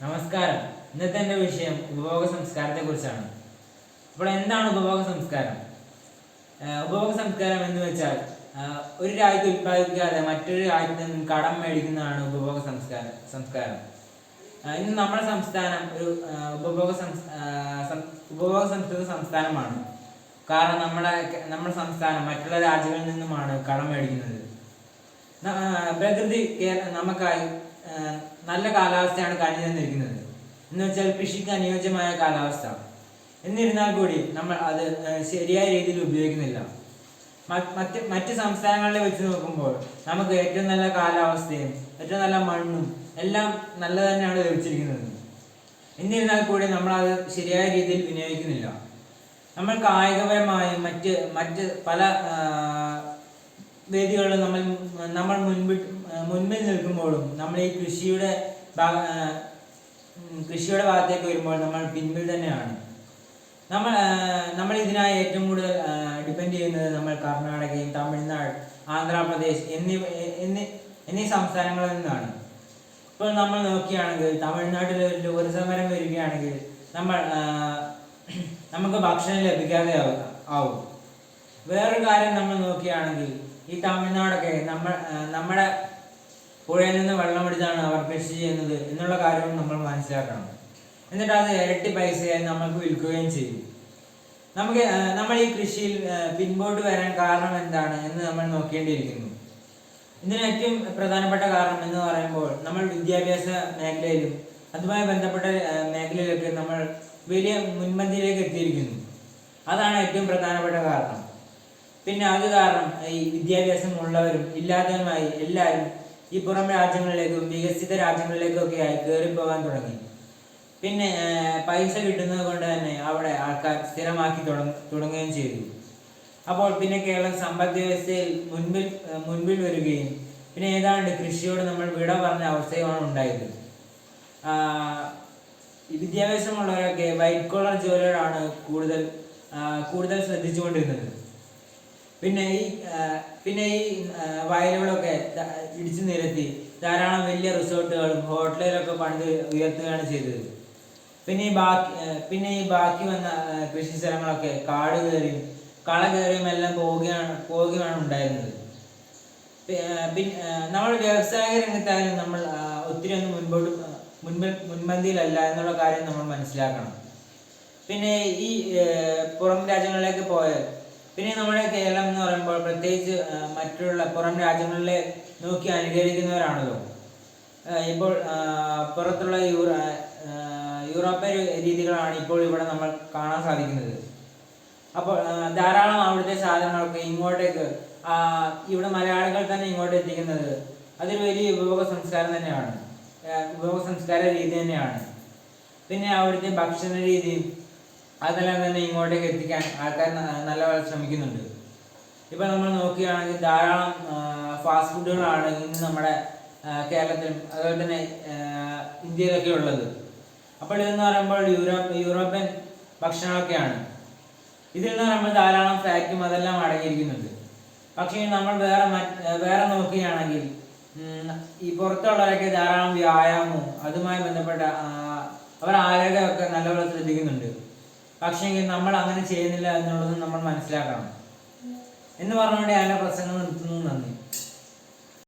നമസ്കാരം. ഇന്നത്തെ എൻ്റെ വിഷയം ഉപഭോഗ സംസ്കാരത്തെ കുറിച്ചാണ്. അപ്പോൾ എന്താണ് ഉപഭോഗ സംസ്കാരം? ഉപഭോഗ സംസ്കാരം എന്ന് വെച്ചാൽ ഒരു രാജ്യത്ത് ഉൽപ്പാദിപ്പിക്കാതെ മറ്റൊരു രാജ്യത്ത് നിന്നും കടം മേടിക്കുന്നതാണ് ഉപഭോഗ സംസ്കാരം. ഇന്ന് നമ്മുടെ സംസ്ഥാനം ഒരു ഉപഭോഗ സംസ്കൃത സംസ്ഥാനമാണ്. കാരണം നമ്മുടെ സംസ്ഥാനം മറ്റുള്ള രാജ്യങ്ങളിൽ നിന്നുമാണ് കടം മേടിക്കുന്നത്. പ്രകൃതി നമുക്കായി നല്ല കാലാവസ്ഥയാണ് കഴിഞ്ഞു തന്നിരിക്കുന്നത്. എന്ന് വെച്ചാൽ കൃഷിക്ക് അനുയോജ്യമായ കാലാവസ്ഥ. എന്നിരുന്നാൽ കൂടി നമ്മൾ അത് ശരിയായ രീതിയിൽ ഉപയോഗിക്കുന്നില്ല. മറ്റ് സംസ്ഥാനങ്ങളെ വെച്ച് നോക്കുമ്പോൾ നമുക്ക് ഏറ്റവും നല്ല കാലാവസ്ഥയും ഏറ്റവും നല്ല മണ്ണും എല്ലാം നല്ല തന്നെയാണ് ലഭിച്ചിരിക്കുന്നത്. എന്നിരുന്നാൽ കൂടി നമ്മളത് ശരിയായ രീതിയിൽ വിനിയോഗിക്കുന്നില്ല. നമ്മൾ കായികപരമായും മറ്റ് പല വേദികളിലും നമ്മൾ മുൻപിൽ നിൽക്കുമ്പോഴും നമ്മൾ ഈ കൃഷിയുടെ ഭാഗത്തേക്ക് വരുമ്പോൾ നമ്മൾ പിൻപിൽ തന്നെയാണ്. നമ്മൾ ഇതിനായി ഏറ്റവും കൂടുതൽ ഡിപ്പെൻഡ് ചെയ്യുന്നത് നമ്മൾ കർണാടകയും തമിഴ്നാട്, ആന്ധ്രാപ്രദേശ് എന്നീ സംസ്ഥാനങ്ങളിൽ നിന്നാണ്. ഇപ്പോൾ നമ്മൾ നോക്കുകയാണെങ്കിൽ തമിഴ്നാട്ടിൽ ഒരു സമരം വരികയാണെങ്കിൽ നമുക്ക് ഭക്ഷണം ലഭിക്കാതെ ആവും. വേറൊരു കാര്യം നമ്മൾ നോക്കുകയാണെങ്കിൽ ഈ തമിഴ്നാടൊക്കെ നമ്മുടെ പുഴയിൽ നിന്ന് വെള്ളമെടുത്താണ് അവർ കൃഷി ചെയ്യുന്നത് എന്നുള്ള കാര്യവും നമ്മൾ മനസ്സിലാക്കണം. എന്നിട്ട് അത് ഇരട്ടി പൈസയായി നമുക്ക് വിൽക്കുകയും ചെയ്യും. നമ്മൾ ഈ കൃഷിയിൽ പിൻപോട്ട് വരാൻ കാരണം എന്താണ് എന്ന് നമ്മൾ നോക്കേണ്ടിയിരിക്കുന്നു. ഇതിന് ഏറ്റവും പ്രധാനപ്പെട്ട കാരണം എന്ന് പറയുമ്പോൾ നമ്മൾ വിദ്യാഭ്യാസ മേഖലയിലും അതുമായി ബന്ധപ്പെട്ട മേഖലയിലൊക്കെ നമ്മൾ വലിയ മുൻപന്തിയിലേക്ക് എത്തിയിരിക്കുന്നു. അതാണ് ഏറ്റവും പ്രധാനപ്പെട്ട കാരണം. പിന്നെ അത് കാരണം ഈ വിദ്യാഭ്യാസമുള്ളവരും ഇല്ലാത്തവരുമായി എല്ലാവരും ഈ പുറം രാജ്യങ്ങളിലേക്കും വികസിത രാജ്യങ്ങളിലേക്കൊക്കെ ആയി കയറിപ്പോകാൻ തുടങ്ങി. പിന്നെ പൈസ കിട്ടുന്നത് കൊണ്ട് തന്നെ അവിടെ ആൾക്കാർ സ്ഥിരമാക്കി തുടങ്ങുകയും ചെയ്തു. അപ്പോൾ പിന്നെ കേരളം സമ്പദ് വ്യവസ്ഥയിൽ മുൻപിൽ വരികയും പിന്നെ ഏതാണ്ട് കൃഷിയോട് നമ്മൾ വിട പറഞ്ഞ അവസ്ഥയുമാണ് ഉണ്ടായത്. വിദ്യാഭ്യാസമുള്ളവരൊക്കെ വൈറ്റ് കോളർ ജോലികളാണ് കൂടുതൽ ശ്രദ്ധിച്ചുകൊണ്ടിരുന്നത്. പിന്നെ ഈ വയലുകളൊക്കെ ഇടിച്ചു നിരത്തി ധാരാളം വലിയ റിസോർട്ടുകളും ഹോട്ടലുകളൊക്കെ പണിത് ഉയർത്തുകയാണ് ചെയ്തത്. പിന്നെ ഈ ബാക്കി വന്ന കൃഷി സ്ഥലങ്ങളൊക്കെ കാട് കയറിയും കള കയറിയും എല്ലാം പോവുകയാണ് ഉണ്ടായിരുന്നത്. നമ്മൾ വ്യവസായ രംഗത്തായാലും നമ്മൾ ഒത്തിരി ഒന്നും മുൻപന്തിയിലല്ല എന്നുള്ള കാര്യം നമ്മൾ മനസ്സിലാക്കണം. പിന്നെ ഈ പുറം രാജ്യങ്ങളിലേക്ക് പോയാൽ പിന്നെ നമ്മുടെ കേരളം എന്ന് പറയുമ്പോൾ പ്രത്യേകിച്ച് മറ്റുള്ള പുറം രാജ്യങ്ങളിലെ നോക്കി അനുകരിക്കുന്നവരാണല്ലോ. ഇപ്പോൾ പുറത്തുള്ള യൂറോപ്യൻ രീതികളാണ് ഇപ്പോൾ ഇവിടെ നമ്മൾ കാണാൻ സാധിക്കുന്നത്. അപ്പോൾ ധാരാളം അവിടുത്തെ സാധനങ്ങളൊക്കെ ഇങ്ങോട്ടേക്ക് ഇവിടെ മലയാളികൾ തന്നെ ഇങ്ങോട്ട് എത്തിക്കുന്നത് അതൊരു വലിയ ഉപഭോഗ സംസ്കാര രീതി തന്നെയാണ്. പിന്നെ അവിടുത്തെ ഭക്ഷണ രീതിയും അതെല്ലാം തന്നെ ഇങ്ങോട്ടേക്ക് എത്തിക്കാൻ ആൾക്കാർ നല്ലപോലെ ശ്രമിക്കുന്നുണ്ട്. ഇപ്പം നമ്മൾ നോക്കുകയാണെങ്കിൽ ധാരാളം ഫാസ്റ്റ് ഫുഡുകളാണ് ഇന്ന് നമ്മുടെ കേരളത്തിലും അതുപോലെ തന്നെ ഇന്ത്യയിലൊക്കെ ഉള്ളത്. അപ്പോൾ ഇതെന്ന് പറയുമ്പോൾ യൂറോപ്യൻ ഭക്ഷണമൊക്കെയാണ്. ഇതിൽ നിന്ന് പറയുമ്പോൾ ധാരാളം ഫാറ്റും അതെല്ലാം അടങ്ങിയിരിക്കുന്നുണ്ട്. പക്ഷേ നമ്മൾ വേറെ നോക്കുകയാണെങ്കിൽ ഈ പുറത്തുള്ളവരൊക്കെ ധാരാളം വ്യായാമവും അതുമായി ബന്ധപ്പെട്ട അവർ ആരോഗ്യമൊക്കെ നല്ലപോലെ ശ്രദ്ധിക്കുന്നുണ്ട്. പക്ഷേ നമ്മൾ അങ്ങനെ ചെയ്യുന്നില്ല എന്നുള്ളത് നമ്മൾ മനസ്സിലാക്കണം എന്ന് പറഞ്ഞുകൊണ്ട് ഞാൻ പ്രസംഗം നിർത്തുന്നു. നന്ദി.